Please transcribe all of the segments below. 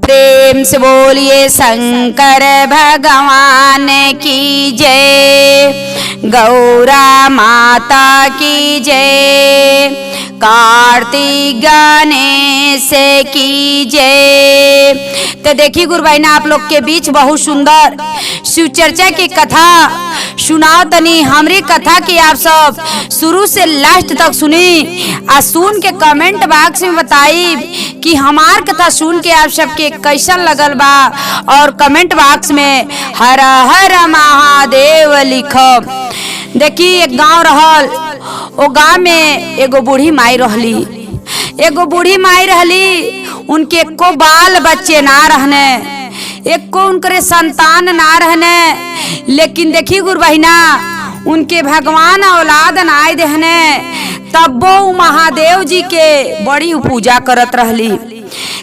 प्रेम से बोलिए शंकर भगवान की जय, गौरा माता की जय, कार्तिक गणेश की जय। तो देखिए गुरु भाई ना आप लोग के बीच बहुत सुंदर शिव चर्चा की कथा सुनाओ तनी। हमरी कथा की आप सब शुरू से लास्ट तक सुनी आ सुन के कमेंट बॉक्स में बताई कि हमार कथा सुन के आप सबके कैसन लगल बा, और कमेंट बॉक्स में हर हर महादेव लिखो। देखिए एक गांव रहल, ओ गांव में एगो बूढ़ी माई रहली। एगो बूढ़ी माई रहली, उनके को बाल बच्चे ना रहने, एक को उनके संतान ना रहने। लेकिन देखी गुरु बहिना उनके भगवान औलाद ना देहने, तब वो महादेव जी के बड़ी पूजा करत रहली।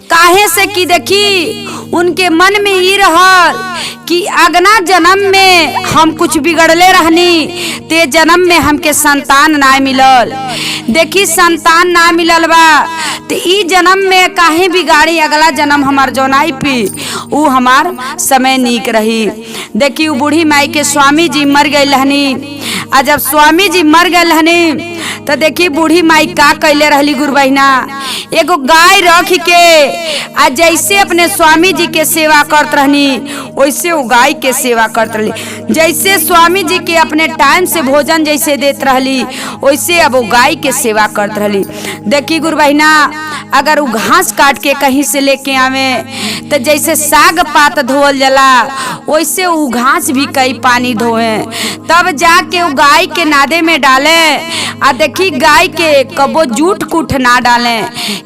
काहे से कि देखी उनके मन में ये रहल कि अगना जन्म में हम कुछ बिगड़ले रहनी, ते जन्म में हमके संतान ना मिलल। देखी संतान ना मिलल बा तो ई जन्म में काहे बिगाड़ी, अगला जन्म हमार जोनाई पी ऊ हमार समय नीक रही। देखी ऊ बूढ़ी माई के स्वामी जी मर गए रहनी, आ जब स्वामी जी मर गए रहनी तो देखी बूढ़ी माई का कैले रहली गुरु बहिना, एगो गाय रख के आ जैसे अपने स्वामी जी के सेवा करत रहनी वैसे वो गाय के सेवा करत रहली। जैसे स्वामी जी के अपने टाइम से भोजन जैसे देत रहली वैसे अब वो गाय के सेवा करत रहली। देखी गुरु बहिना अगर वो घास काट के कहीं से लेके आवे तो जैसे साग पात धोल जला वैसे वो घास भी कई पानी धोए, तब जाके वो गाय के नादे में डाले। आ देखी गाय के कबो जूठ कुठ ना डाले,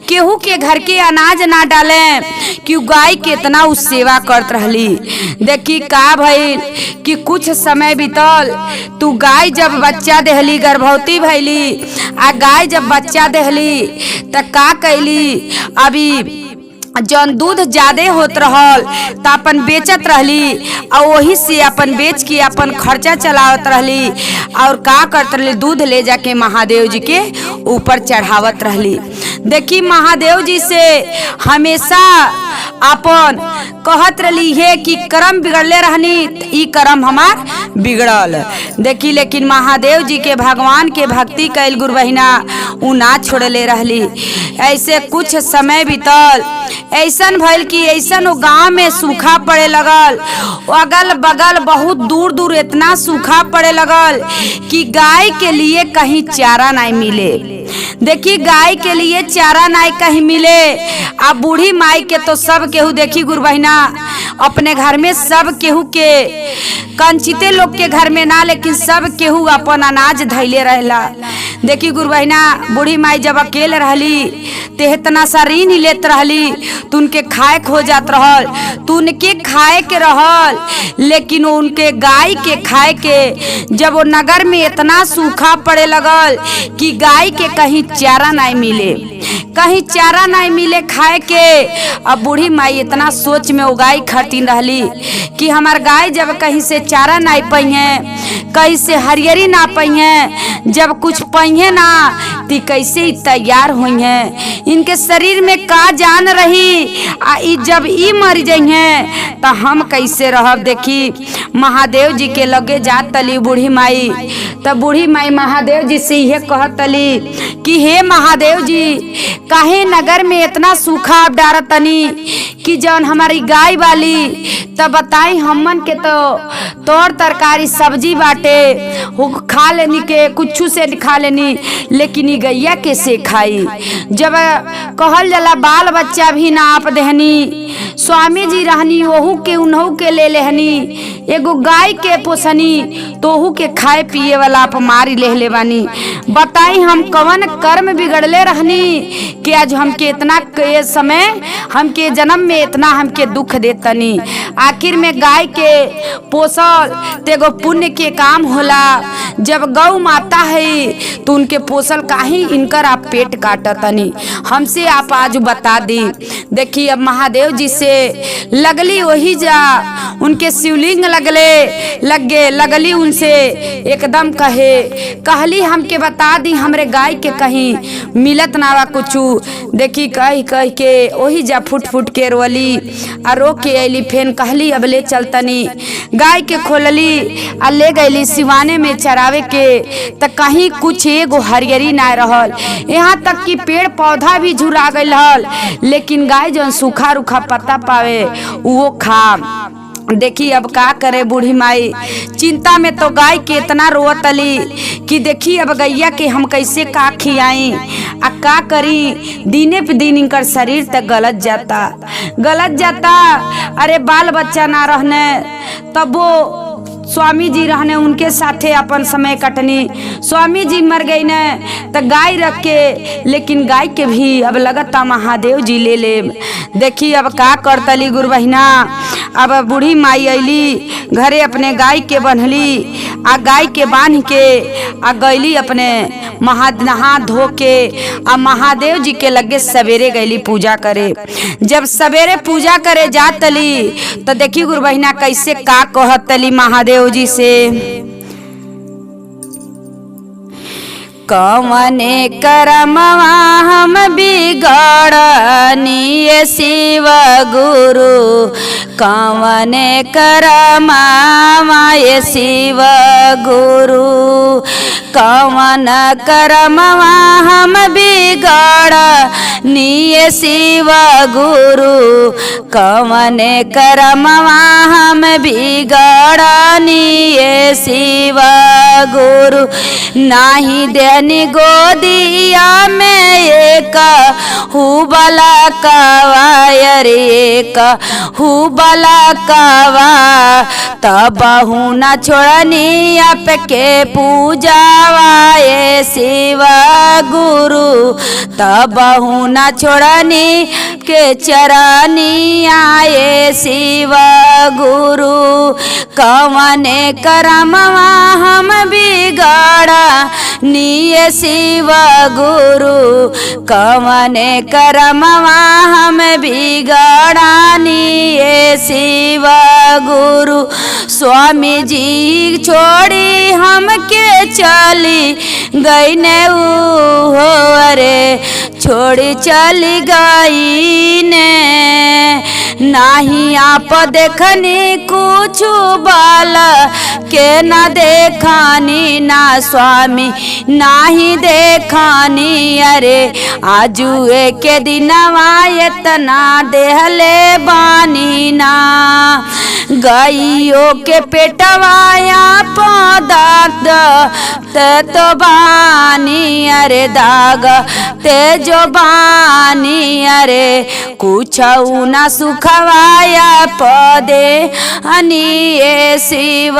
केहू के घर के अनाज ना डाले, कि गाय के इतना उस सेवा करत रहली। देखी का भइल कि कुछ समय बीतल, तू गाय जब बच्चा देहली गर्भवती भइली, आ गाय जब बच्चा देहली त का कैली, अभी जौन दूध ज्यादा होत रहल त अपन बेचत रहली और वही से अपन बेच के अपन खर्चा चलावत रहली, और का करत रहली दूध ले जाके महादेव जी के ऊपर चढ़ावत रहली। देखी महादेव जी से हमेशा अपन कहत रही है कि कर्म बिगड़ले रहनी, ई कर्म हमार बिगड़ल। देखी लेकिन महादेव जी के भगवान के भक्ति कैल गुरु बहिना उ ना छोड़ले रहली। ऐसे कुछ समय बीतल, ऐसन भइल कि ऐसन वो गांव में सूखा पड़े लगल, अगल बगल बहुत दूर दूर इतना सूखा पड़े लगल कि गाय के लिए कहीं चारा नहीं मिले। देखी गाय के लिए चारा नहीं कहीं मिले, अब बूढ़ी माई के तो सब केहू देखी गुरु बहिना अपने घर में सब केहू के कंचिते लोग के घर में ना, लेकिन सब केहू अपन अनाज धैले रहला। देखी गुरु बहिना बूढ़ी माई जब अकेले रहली ते इतना सा ऋण लेत रहली, तुनके खाए हो जात रहल, तुनके खाए के रहल, लेकिन उनके गाय के खाए के जब वो नगर में इतना सूखा पड़े लगल कि गाय के कहीं चारा नहीं मिले, कहीं चारा नहीं मिले खाए के। अब बूढ़ी माई इतना सोच में उगाई खरतीन रहली कि हमार गाय जब कहीं से चारा नहीं पाइए, कहीं से हरियरी ना पाइए, जब कुछ पाइए ना ती कैसे तैयार हुई हैं, इनके शरीर में का जान रही, आ जब ई मर जाइए तो हम कैसे रहब। देखी महादेव जी के लगे जात तली बूढ़ी माई, तब बूढ़ी माई महादेव जी से यह कहत तली कि हे महादेव जी काहे नगर में इतना सूखा आप डारत तनी कि जौन हमारी गाय वाली तब बताई हमन के तो तोर तरकारी सब्जी बाटे खा लेनी के कुछ से खा लेनी, लेकिन गैया कैसे खाई। जब कहल जला बाल बच्चा भी ना आप देहनी, स्वामी जी रहनी ओहू के उन्हू के ले लेहनी, एगो गाय के पोसनी तोहू के खाए पिए वाला आप मारी ले बानी। बताई हम कवन कर्म बिगड़ले रहनी कि आज हमके इतना समय हमके जन्म में इतना हमके दुख देतनी। आखिर में गाय के पोसल तेगो पुण्य के काम होला, जब गौ माता है तो उनके पोसल काहे इनकर आप पेट काटतनी, हमसे आप आज बता दी। देखिए अब महादेव जी से लगली वही जा उनके शिवलिंग लगली उनसे एकदम कहली हमके बता दी हमरे गाय के कहीं मिलत ना बा कुछू। देखी कह के वही जा फुट के रोली आ रो के अली। फेन कहली अब ले चलतनी। गाय के खोलली आ ले गईली सिवाने में चरावे के। त कहीं कुछ एगो हरियरी ना रहल, यहाँ तक कि पेड़ पौधा भी झुरा गईल हल, लेकिन गाय जौन सूखा रूखा पत्ता पावे वो खा। देखी अब का करे बूढ़ी माई, चिंता में तो गाय के इतना रोतली कि देखी अब गैया के हम कैसे का खियाई आ का करी। दिने पे दिन इनकर शरीर तक गलत जाता। अरे बाल बच्चा ना रहने तब वो स्वामी जी रहने, उनके साथे अपन समय कटनी। स्वामी जी मर गई न तो गाय रख के, लेकिन गाय के भी अब लगता महादेव जी ले ले। देखी अब का करतली गुरु बहिना। अब बूढ़ी माई अली घरे अपने गाय के बन्हली आ गाय के बांध के आ गईली अपने नहा धो के आ महादेव जी के लगे सवेरे गईली पूजा करे। जब सवेरे पूजा करे जातली तो देखी गुरु बहिना कैसे का कहतली महादेव जी से। कवने करमवा हम बिगड़नी शिव गुरु, कवने करमवा शिव गुरु, कवन करमवा हम बिगड़नी शिव गुरु, कवने करमवा हम बिगड़नी शिव गुरु। नाही देनी गोदिया में एक हुबला कवा रे, एक हुबला कवा, तब न छोड़नी आपके पूजावा ये शिव गुरु, तब न छोड़नी के चरनी आए शिव गुरु। कवने करमवा हम बिगड़नी शिव गुरु, कवने करमवा हम बिगड़नी शिव गुरु। स्वामी जी छोड़ी हमके चली गई ने हो, अरे छोड़ी चली गई ने। नाही आप देखनी कुछ बाल के न देखनी ना स्वामी नाही देखनी। अरे आजू के दिनवा इतना देहले बानी ना, गाइयों के पेटवाया पदार्थ ते तो बानी, अरे दाग ते जो बानी। अरे कुछ ना सुखवाया पदे अनिए शिव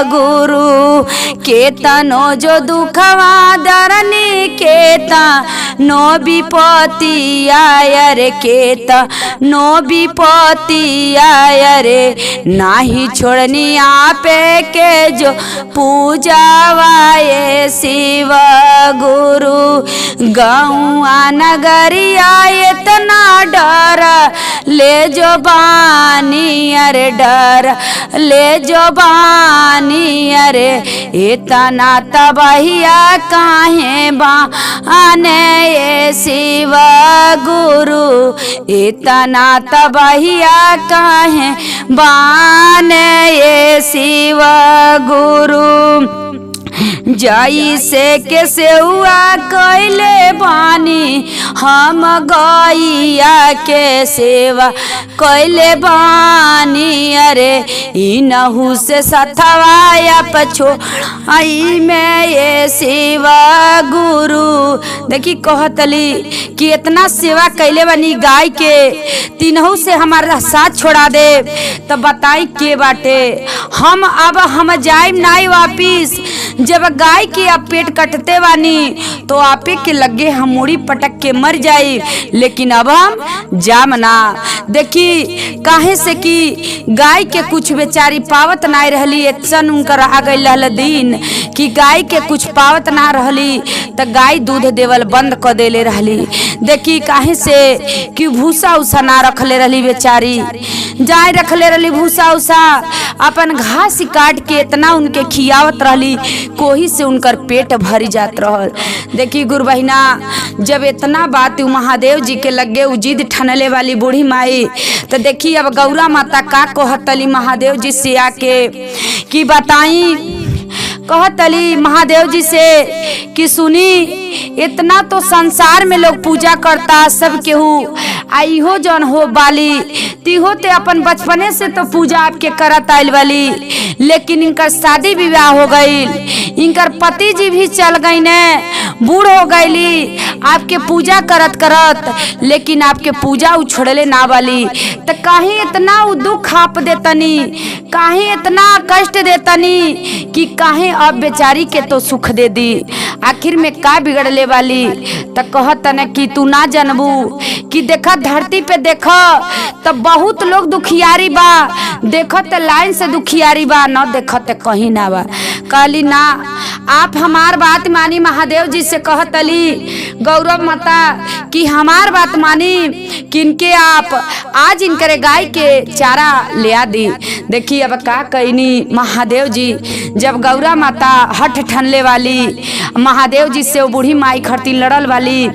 गुरु, केतनो जो दुखवा दरनी केता नो विपत्ति आय रे, केता नो विपत्ति आय रे। नाही छोड़नी आपे के जो पूजावाए शिव गुरु। गौआ नगरिया इतना डर ले जो बानी, अरे डर ले जो बानी। अरे इतना तबहिया काहे बाने ये शिव गुरु, इतना तबहिया काहे बाने ये शिव गुरु। जाई से के सेवा कैले बानी हम गैया के सेवा कैले बानी। अरे इनहू से सथवाया पछो आई में ये शिवा गुरु। देखी कहतली कि इतना सेवा कैले बानी गाय के, तीनहू से हमारा साथ छोड़ा दे तो बताई के बाटे। हम अब जाइम नाई वापिस, जब गाय के आप पेट कटते बानी तो आपे के लगे हम मुड़ी पटक के मर जाई, लेकिन अब हम जामना। देखी काहे से कि गाय के कुछ बेचारी पावत ना रहली, एतसन उनकर आ गई दिन कि गाय के कुछ पावत ना रहली तो गाय दूध देवल बंद कर देले रहली। देखी काहे से कि भूसा उसा ना रखले रहली, बेचारी जाय रखले रहली भूसा उसा, अपन घास काट के इतना उनके खियावत रहली, कोही से उनकर पेट भर जात रहल। देखी गुरु बहिना, जब इतना बात महादेव जी के लगे उजिद ठनले वाली बूढ़ी माई, तो देखी अब गौरा माता का कहतली महादेव जी से आके कि बताई, कहतली महादेव जी से कि सुनी, इतना तो संसार में लोग पूजा करता सब केहू, आई हो जौन हो बाली तीहो ते अपन बचपने से तो पूजा आपके करत आइल वाली, लेकिन इनकर शादी विवाह हो गई, इनकर पति जी भी चल गई ने, बूढ़ हो गईली आपके पूजा करत करत, लेकिन आपके पूजा उछड़ले ना वाली, तो काहे इतना दुख आप देतनी, काहे इतना कष्ट देतनी कि काहे अब बेचारी के तो सुख दे दी, आखिर में का बिगड़ले वाली। तो कहत न कि तू ना जानबू कि देखा धरती पे देखा तो बहुत लोग दुखियारी बा, देखत लाइन से दुखियारी बा, न देखत कहीं ना बा। कहली ना, आप हमार बात मानी, महादेव जी से कहतली गौरव माता कि हमार बात मानी, किनके आप आज इनकरे गाय के चारा ले आ दी। देखिए अब का कहनी महादेव जी, जब गौरा माता हठ ठनले वाली महादेव जी से वो बूढ़ी माई खरती लड़ल वाली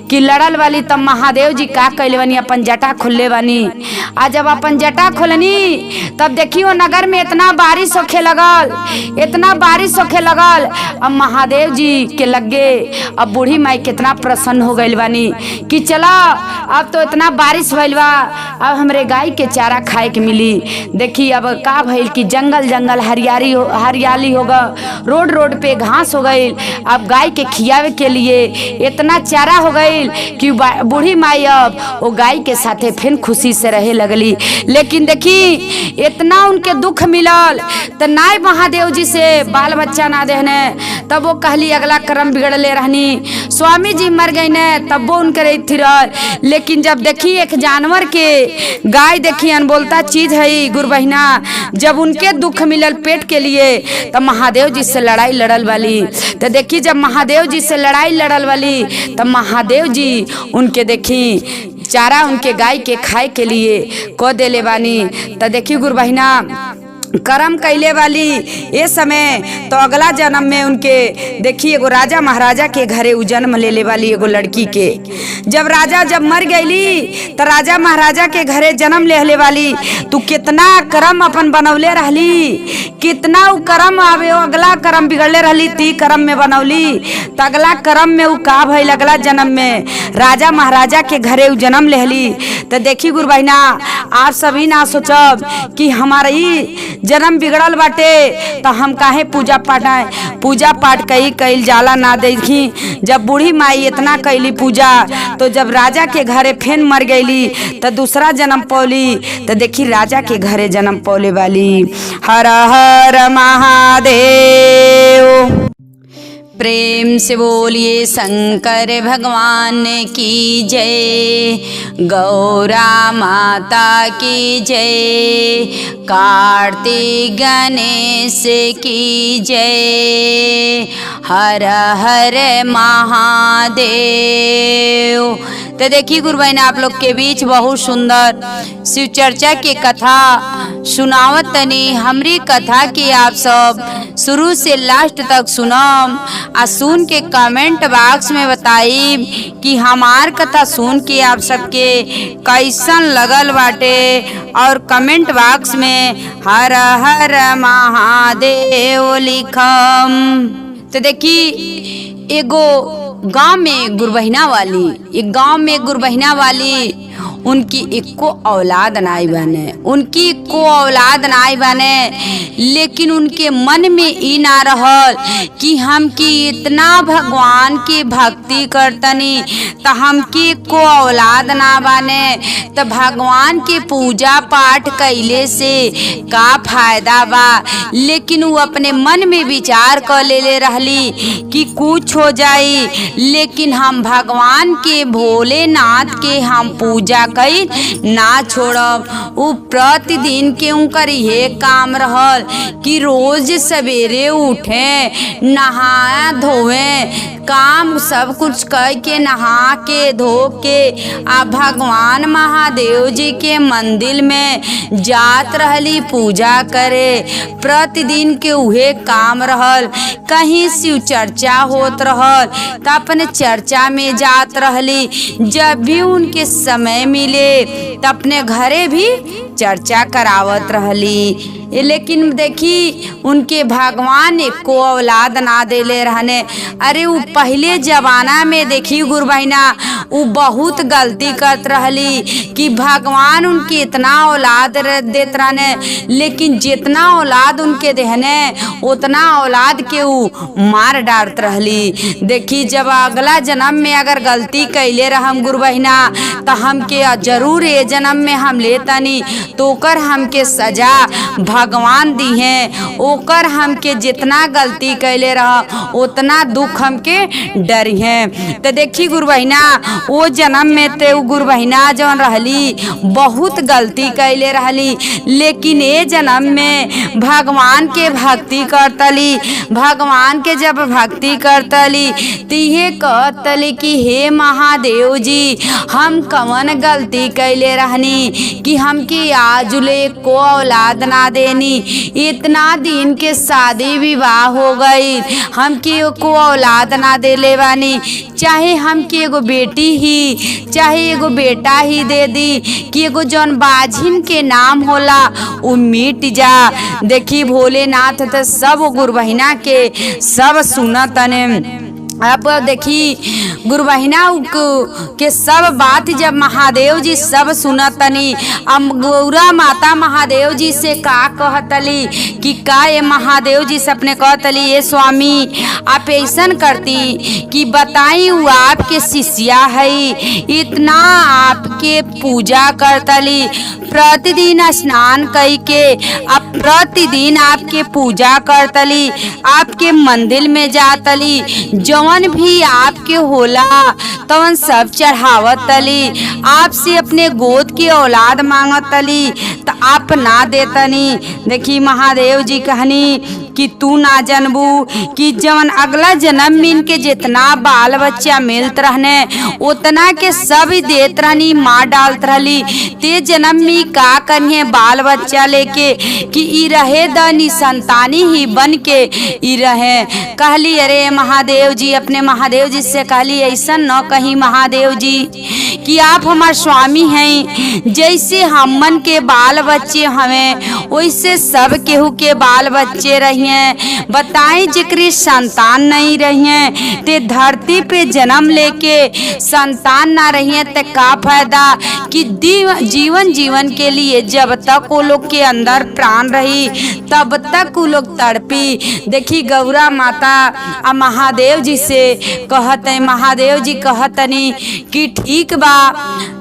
कि लड़ल वाली, तब महादेव जी का कहले बानी, अपन जटा खोलले बानी। आज जब अपन जटा खोलनी तब देखियो नगर में इतना बारिश होखे लगल, इतना बारिश होखे लगल। अब महादेव जी के लगे अब बूढ़ी माई कितना प्रसन्न हो गई बानी कि चला अब तो इतना बारिश भइल बा, अब हमरे गाय के चारा खाए के मिली। देखी अब का भइल कि जंगल जंगल हरियाली होगा, रोड रोड पे घास हो गई, अब गाय के खियावे के लिए इतना चारा हो गई कि बूढ़ी माई अब वो गाय के साथे फिर खुशी से रहे लगली। लेकिन देखी इतना उनके दुख मिलल तो नाय महादेव जी से बाल बच्चा ना देने, तब वो कहली अगला कर्म बिगड़ले रहनी, स्वामी जी मर गई ने तब वो उनके रही रह। लेकिन जब देखी एक जानवर के गाय देखी अनबोलता चीज है गुरु बहिना, जब उनके दुख मिलल पेट के लिए तब महादेव जी से लड़ाई लड़ल वाली। तो देखी जब महादेव जी से लड़ाई लड़ल वाली तब महादेव जी उनके देखी चारा उनके गाय के खाए के लिए को देले बानी। तो देखी गुरु बहिना कर्म कैले वाली ये समय तो अगला जन्म में उनके देखी एगो राजा महाराजा के घरे उ जन्म ले वाली एगो लड़की के, जब राजा जब मर गईली तो राजा महाराजा के घरे जन्म ले वाली। तू कितना कर्म अपन बनौले रहली, कितना उ कर्म आवे, अगला कर्म बिगड़ले रहली ती कर्म में बनौली, तो अगला कर्म में उ का भइल, अगला जन्म में राजा महाराजा के घरे उ जन्म लेहली। तो देखी गुरु बहिना, आप सभी ना सोचब कि हमारी जन्म बिगड़ल बाटे तो हम काहे पूजा पाठ कईल जाला ना। देखी जब बूढ़ी माई इतना कैली पूजा, तो जब राजा के घरे फेन मर गईली तो दूसरा जन्म पौली, तो देखी राजा के घरे जन्म पौले वाली। हर हर महादेव। प्रेम से बोलिए शंकर भगवान की जय, गौरा माता की जय, कार्तिक गणेश की जय, हर हर महादेव। तो देखिए गुरु बहन, आप लोग के बीच बहुत सुंदर शिव चर्चा की कथा सुनावत तनी। हमरी कथा की आप सब शुरू से लास्ट तक सुनम आ सुन के कमेंट बॉक्स में बताई कि हमार कथा सुन के आप सबके कैसन लगल बाटे, और कमेंट बॉक्स में हर हर महादेव लिखम। तो देखी एक गांव में गुरबहिना वाली उनकी इक्को औलाद नाई बने, उनकी इक्को औलाद नाई बने, लेकिन उनके मन में ई ना रहल कि हम की इतना भगवान की भक्ति करतनी तो हम की इक्को औलाद ना बने, तो भगवान के पूजा पाठ कैले से का फायदा बा। लेकिन वो अपने मन में विचार कर ले रहली कि कुछ हो जाई, लेकिन हम भगवान के भोलेनाथ के हम पूजा कई ना छोड़ब। वो प्रतिदिन के उनकर ये काम रहल कि रोज सवेरे उठे, नहा धोवे, काम सब कुछ कर के नहा के धो के आ भगवान महादेव जी के मंदिर में जात रहली पूजा करे। प्रतिदिन के उहे काम रहल। कहीं शिव चर्चा होत रहल तो अपने चर्चा में जात रहली। जब भी उनके समय मिले तो अपने घरे भी चर्चा करावत रहली। लेकिन देखी उनके भगवान एको औलाद ना देले रहने। अरे वो पहले जमाना में देखी गुरु बहिना वो बहुत गलती करत रहली कि भगवान उनके इतना औलाद देत रहने, लेकिन जितना औलाद उनके देहने उतना औलाद के वो मार डालत रहली। देखी जब अगला जन्म में अगर गलती कैले रहम गुरु बहिना तो हमके जरूर ये जन्म में हम लेतनी तो ओकर हमके सजा भगवान दी है। ओकर हमके जितना गलती कैले रह उतना दुख हमके डर है। तो देखी गुरु बहिना वो जन्म में ते गुरु बहिना जौन रहली बहुत गलती कैले रहली, लेकिन ये जन्म में भगवान के भक्ति करतली। भगवान के जब भक्ति करतली तिहे कहतली कि हे महादेव जी हम कवन गलती कैले रहनी कि हमके आजुले को औलाद ना देनी। इतना दिन के शादी विवाह हो गई हमके को औलाद ना देले बानी। चाहे हमके एगो बेटी ही चाहे एगो बेटा ही दे दी कि एगो जौन बाझिन के नाम होला वो मिट जा। देखी भोलेनाथ तो सब गुरु बहिना के सब सुनतने। अब देखी गुरु बहिना के सब बात जब महादेव जी सब सुनतनी। अब गौरा माता महादेव जी से का कहतली कि का ये महादेव जी से अपने कहतली ये स्वामी आप ऐसा करती कि बताई वो आपके शिष्या है, इतना आपके पूजा करतली, प्रतिदिन स्नान करके अब प्रतिदिन आपके पूजा करतली, आपके मंदिर में जातली, जवन भी आपके होला तवन सब चढ़ावत तली, आपसे अपने गोद की औलाद मांगत तली तो आप ना देतनी। देखी महादेव जी कहनी कि तू ना जानबू कि जवन अगला जन्म में इनके जितना बाल बच्चा मिलत रहने उतना के सब देत रहनी, मार डालत रहली। ते जन्म में का करिए बाल बच्चा लेके कि ई रहे दनी संतानी ही बन के ई रहे। कहली अरे महादेव जी अपने महादेव जी से कहली ऐसा न कहीं महादेव जी कि आप हमारे स्वामी हैं, जैसे हमन के बाल बच्चे हमें वैसे सब केहू के बाल बच्चे रहिए। बताएं जिक्री संतान नहीं रहिए ते धरती पे जन्म लेके संतान ना रहिए ते का फायदा कि जीवन के लिए जब तक वो लोग के अंदर प्राण रही तब तक वो लोग तड़पी। देखी गौरा माता आ महादेव जी से कहते महादेव जी कहतनी कि ठीक बा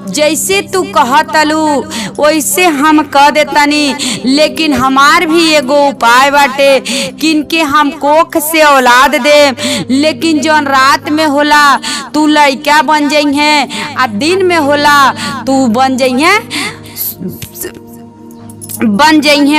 जैसे तू कहतलू वैसे हम कह देतनी, लेकिन हमार भी एगो उपाय बाटे किनके हम कोख से औलाद दे, लेकिन जौन रात में होला तू लड़का बन जइहे आ दिन में होला तू बन जइहे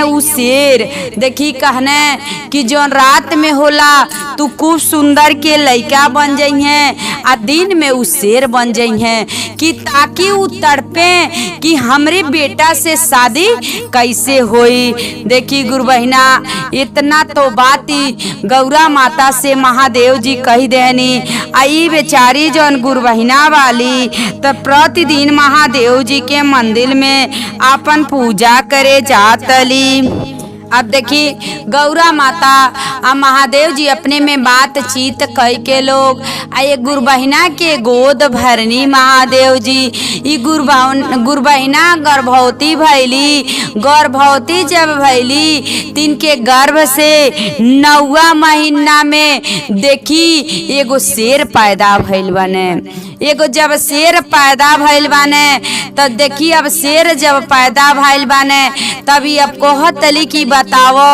उ शेर। देखी कहने कि जौन रात में होला तू खूब सुंदर के लड़का बन जइहे आ दिन में उ शेर बन जइहे कि ताकि उ तड़पे कि हमरे बेटा से शादी कैसे होई। देखी गुरु बहिना इतना तो बात गौरा माता से महादेव जी कही देनी। आई बेचारी जौन गुरु बहिना वाली तो प्रतिदिन महादेव जी के मंदिर में अपन पूजा करे जातली। अब देखी गौरा माता आ महादेव जी अपने में बातचीत कई के लोग आ ये गुरबहिना के गोद भरनी महादेव जी। ई गुरबहिना गर्भवती भैली। गर्भवती जब भैली तिनके गर्भ से 9वां महीना में देखी एगो शेर पैदा भइल बने। एगो जब शेर पैदा भइल बाने तब देखी अब शेर जब पैदा भइल बाने तभी अब कहतली कि बताओ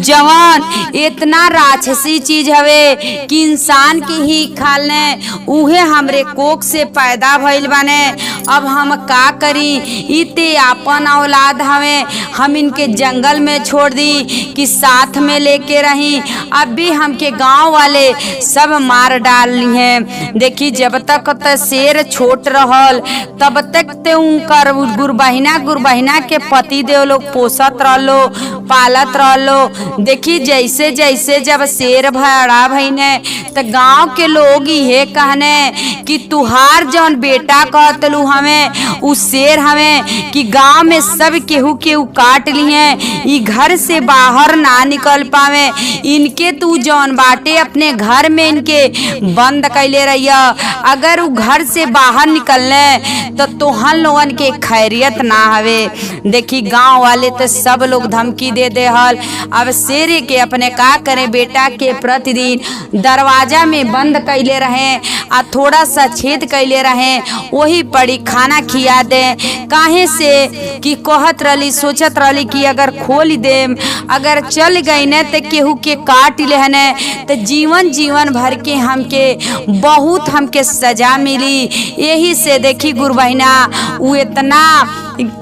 जवान इतना राक्षसी चीज हवे कि इंसान के ही खालने उहे हमरे कोख से पैदा भइल बाने। अब हम का करी? इते आपन औलाद हवे, हम इनके जंगल में छोड़ दी कि साथ में लेके रही। अब भी हमके गांव वाले सब मार डाली हैं। देखी जब तक शेर छोट रहल तब तक ते उनकर गुरबहिना के पति देव लोग पोसत रहलो, पालत रहलो। देखी जैसे जैसे जब शेर बड़ा भइने तो गांव के लोग ये कहने कि तुहार जौन बेटा कहतलू हमें उ शेर हमें कि गांव में सब केहू केहू काट लिए, ई घर से बाहर ना निकल पावे। इनके तू जौन बाटे अपने घर में इनके बंद कैले रहिया। अगर उ घर से बाहर निकलने तो तोहन लोगन के खैरियत ना हवे। देखी गांव वाले तो सब लोग धमकी दे दे हल। अब शेर के अपने का करे बेटा के प्रतिदिन दरवाजा में बंद कैले रहे आ थोड़ा सा छेद कैले रहे, वही पड़ी खाना खिया दे। काहे से कि कहत रही सोचत रही कि अगर खोल दे अगर चल गई न तो केहू के काट लेने तो जीवन भर के हमके बहुत हमके सजा मिली। यही से देखी गुरबहिना वो इतना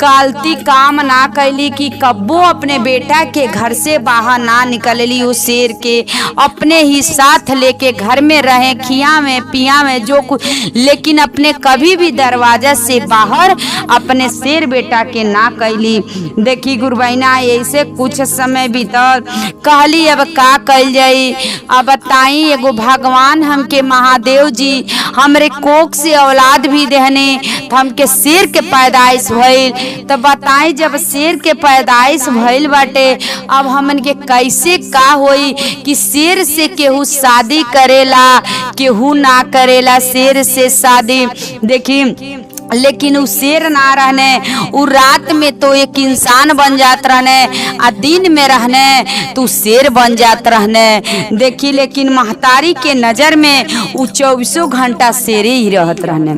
गलती काम ना कैली कि कब्बो अपने बेटा के घर से बाहर ना निकलली। उस शेर के अपने ही साथ लेके घर में रहे, खिया में पिया में जो कुछ, लेकिन अपने कभी भी दरवाजा से बाहर अपने शेर बेटा के ना कैली। देखी गुरबहिना ऐसे कुछ समय बीतल, कहली अब का कैल जाई। अब बताई एगो भगवान हमके महादेव जी हमरे कोख से औलाद भी देहने तो हमके शेर के पैदाइश भइल। तो बताई जब शेर के पैदाइश भइल बाटे अब हमन के कैसे का होई कि शेर से केहू शादी करेला केहू ना करेला शेर से शादी। देखी लेकिन उ शेर ना रहने, उ रात में तो एक इंसान बन जात रहने आ दिन में रहने तो शेर बन जात रहने। देखी लेकिन महतारी के नजर में उ 24 घंटा शेर ही रहत रहने।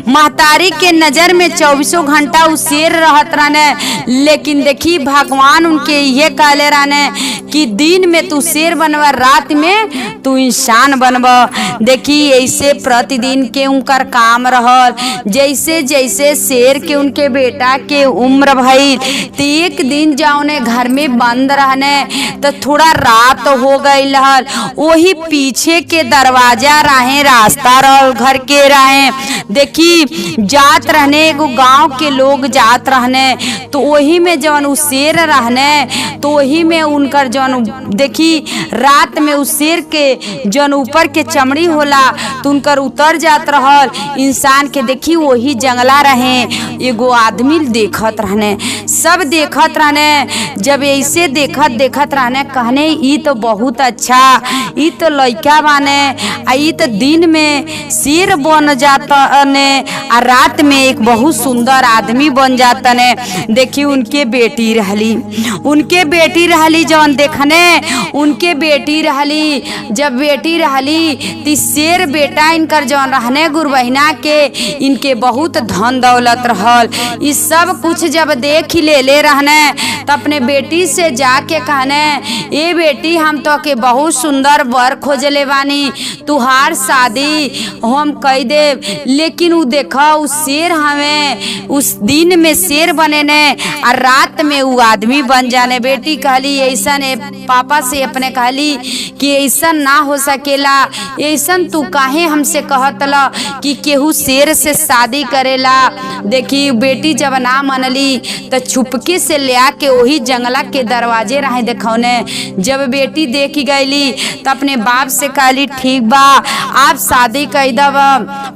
महतारी के नजर में 24 घंटा उ शेर रहत रहने। लेकिन देखी भगवान उनके ये कहले रहने कि दिन में तू शेर बनवा, रात में तू इंसान बनवा। देखी ऐसे प्रतिदिन के उनकर काम रहल। जैसे जैसे शेर के उनके बेटा के उम्र भई तो एक दिन जाओने घर में बंद रहने तो थोड़ा रात हो गई रहल। वही पीछे के दरवाजा रहे, रास्ता रहल घर के रहे। देखी जात रहने एगो गांव के लोग जात रहने तो वही में जौन उ शेर रहने तो वही में उनकर जौन देखी रात में उस शेर के जौन ऊपर के चमड़ी होला तो उनकर उतर जात रहल। इंसान के देखी वही जंगला रहे, एगो आदमी देखत रहने, सब देखत रहने। जब ऐसे देखत रहने कहने ई तो बहुत अच्छा, ई तो लड़का बाने आ ई तो दिन में शेर बन जाता ने आ रात में एक बहुत सुंदर आदमी बन जाता ने। देखी उनके बेटी रहली जौन देखने उनके बेटी रहली। जब बेटी रहली तो शेर बेटा इनकर जौन रहने गुरबहिना के इनके बहुत धन दौलत रहल। इस सब कुछ जब देख ले रहने तो अपने बेटी से जाके कहने ए बेटी हम तो के बहुत सुंदर वर खोजले बानी, तुहार शादी हम कह दे। लेकिन उ देखा उस शेर हमें उस दिन में शेर बने ने और रात में वो आदमी बन जाने। बेटी कहली ऐसा ने पापा से अपने कहली कि ऐसा ना हो सकेला, ऐसा तू काहे हमसे कहतला कि केहू शेर से शादी करेला। देखी बेटी जब ना मनली तो छुपके से ले आके वही जंगला के दरवाजे रहे देखौने। जब बेटी देखी गईली तो अपने बाप से कहली ठीक बा आप शादी कह दब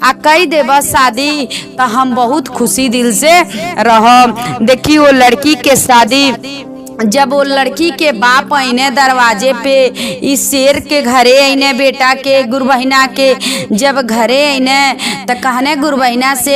आ कह देब शादी तो हम बहुत खुशी दिल से रहब। देखी वो लड़की के शादी जब वो लड़की के बाप आईने दरवाजे पे इस शेर के घरे आईने बेटा के गुरबहिना के जब घरे आईने तो कहने गुरबहिना से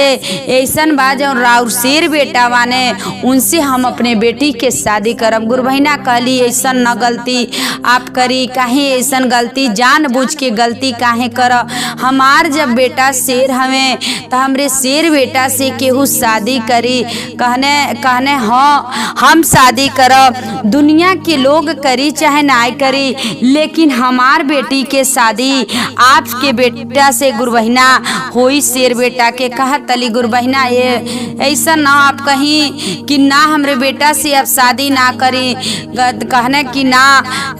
ऐसन बा जो राउर शेर बेटा वाने उनसे हम अपने बेटी के शादी करब। गुरबहिना कहली ऐसन न गलती आप करी, काहे ऐसन गलती जानबूझ के गलती काहे कर। हमार जब बेटा शेर हमें तो हमरे शेर बेटा से केहू शादी करी। कहने हाँ हम शादी करब, दुनिया के लोग करी चाहे ना करी, लेकिन हमार बेटी के शादी आपके बेटा से गुरबहिना होई शेर बेटा के। कहत तली गुरबहिना ये ऐसा ना आप कहीं कि ना हमरे बेटा से अब शादी ना करी। कहने कि ना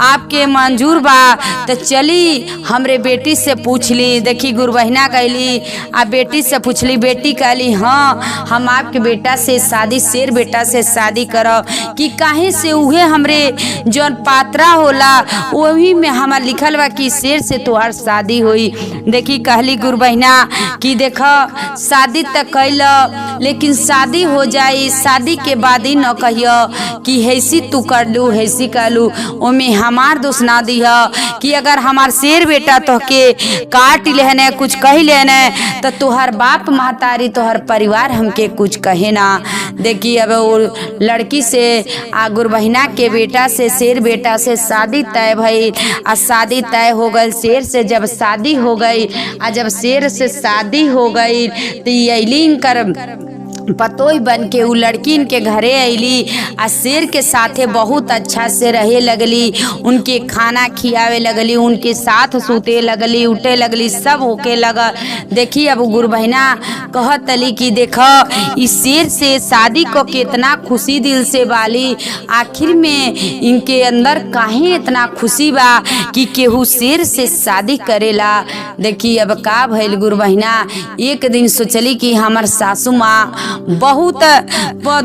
आपके मंजूर बा तो चली हमरे बेटी से पूछ ली। देखी गुरबहिना कहली आप बेटी से पूछली, बेटी कहली हाँ हम आपके बेटा से शादी शेर बेटा से शादी करब कि काहे से उहे हमरे जौन पात्रा होला वही में हमार लिखल बा कि शेर से तोहार शादी होई। देखी कहली गुरबहिना कि देख शादी तक कैल लेकिन शादी हो जाई, शादी के बाद ही न कहियो कि हैसी तू कर लू हैसी कर लू, ओमे हमार दोष ना दिह कि अगर हमार शेर बेटा तोहके काट लेने कुछ कही लेने तो तोहर बाप महतारी तोहर परिवार हमके कुछ कहे ना। देखी अब वो लड़की से गुरबहिना के बेटा से शेर बेटा से शादी तय भई। आ शादी तय हो गई शेर से, जब शादी हो गई आ जब शेर से शादी हो गई तो अली कर पतोई बन के उ लड़की इनके घरे अली आ शेर के साथे बहुत अच्छा से रहे लगली, उनके खाना खियावे लगली, उनके साथ सूते लगली, उठे लगली, सब होके लगा। देखी अब गुरबहिना कहत अली कि देखो इस शेर से शादी को कितना खुशी दिल से बाली, आखिर में इनके अंदर काहे इतना खुशी बा कि केहू शेर से शादी करेला। देखी अब का भइल गुरबहिना एक दिन सोचली कि हमार सासू माँ बहुत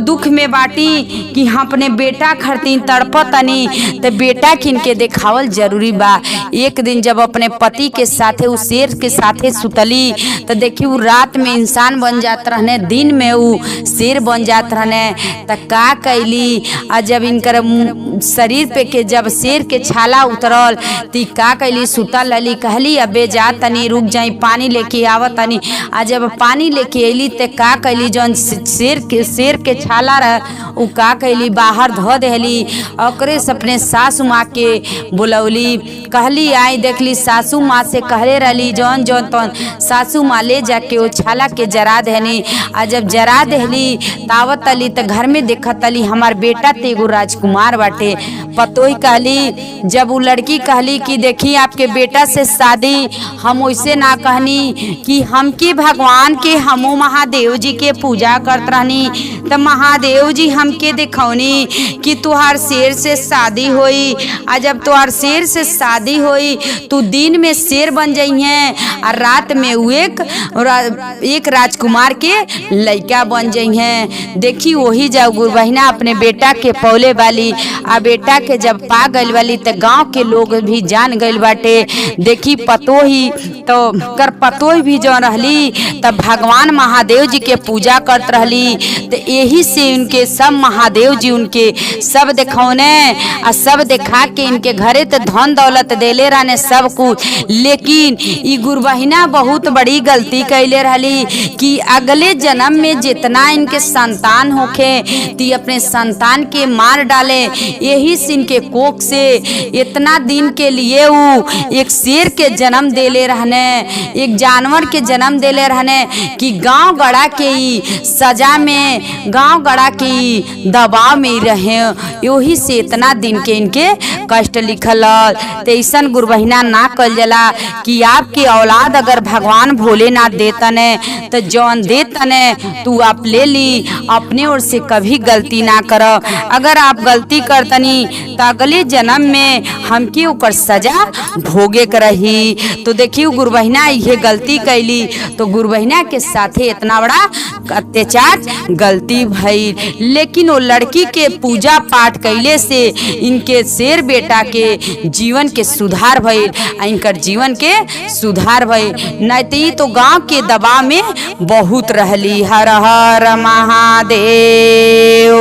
दुख में बाटी कि हम अपने बेटा खरतीन तड़पतनी तो बेटा किनके देखावल जरूरी बा। एक दिन जब अपने पति के साथे उस शेर के साथे सुतली तो देखी वो रात में इंसान बन जात रहने, दिन में वो शेर बन जात रहने। तो का कैली आ जब इनकर शरीर पे के जब शेर के छाला उतरल ती का कैली सुतल लली, कहली अबे जा तनी रुक जाई पानी लेके आवत तनी। आ जब पानी लेके अली तो का कैली जौन शेर के छाला रह उ का कैली बाहर धो देली। ओकरे से अपने सासू माँ के बुलौली, कहली आई देखली सासू माँ से कहले रहली जौन जौन तौन सासू माँ ले जाके वो छाला के जरा देनी। आ जब जरा देली तावत अली तो घर में देखत अली हमार बेटा तेगो राजकुमार बाटे। पतोही कहली जब वो लड़की कहली कि देखी आपके बेटा से शादी हम वैसे ना कहनी कि हमके भगवान के हमो महादेव जी के पूजा करत रहनी तो महादेव जी हमके दिखौनी कि तुहार शेर से शादी होई। आ जब तुहार शेर से शादी होई तू दिन में शेर बन जाइए और रात में वो एक राजकुमार के लड़का बन जाइए। देखी वही जब गुरबहिना अपने बेटा के पौले वाली आ बेटा के जब पा गइल वाली तो गांव के लोग भी जान गइल बाटे। देखी पतोही तो कर पतोही भी जो रहली तब भगवान महादेव जी के पूजा करत रहली तो यही से उनके सब महादेव जी उनके सब दिखौने आ सब दिखा के इनके घरे तो धन दौलत देले रहने सब कुछ। लेकिन ई गुरबहिना बहुत बड़ी गलती कैले रहली कि अगले जन्म में जितना इनके संतान होखे ती अपने संतान के मार डाले। यही से इनके कोख से इतना दिन के लिए वो एक शेर के जन्म देले रहने, एक जानवर के जन्म देले रहने कि गांव गड़ा के ही सजा में गांव गड़ा के दबाव में रहे। यही से इतना दिन के इनके कष्ट लिखल। तो ऐसन गुरबहिना ना कल जला कि आपकी औलाद अगर भगवान भोलेनाथ देतने तो जौन देतने तू आप ले ली, अपने ओर से कभी गलती ना करो। अगर आप गलती करतनी तो अगले जन्म में हमके ऊपर सजा भोगे कर रही। तो देखिए गुरबहिना ये गलती कैली तो गुरबहिना के साथे इतना बड़ा अत्याचार गलती भई। लेकिन वो लड़की के पूजा पाठ कैले से इनके शेर बेटा के जीवन के सुधार भई, इनकर जीवन के सुधार भई। नहीं तो गांव के दबाव में बहुत रहली। हर हर महादेव।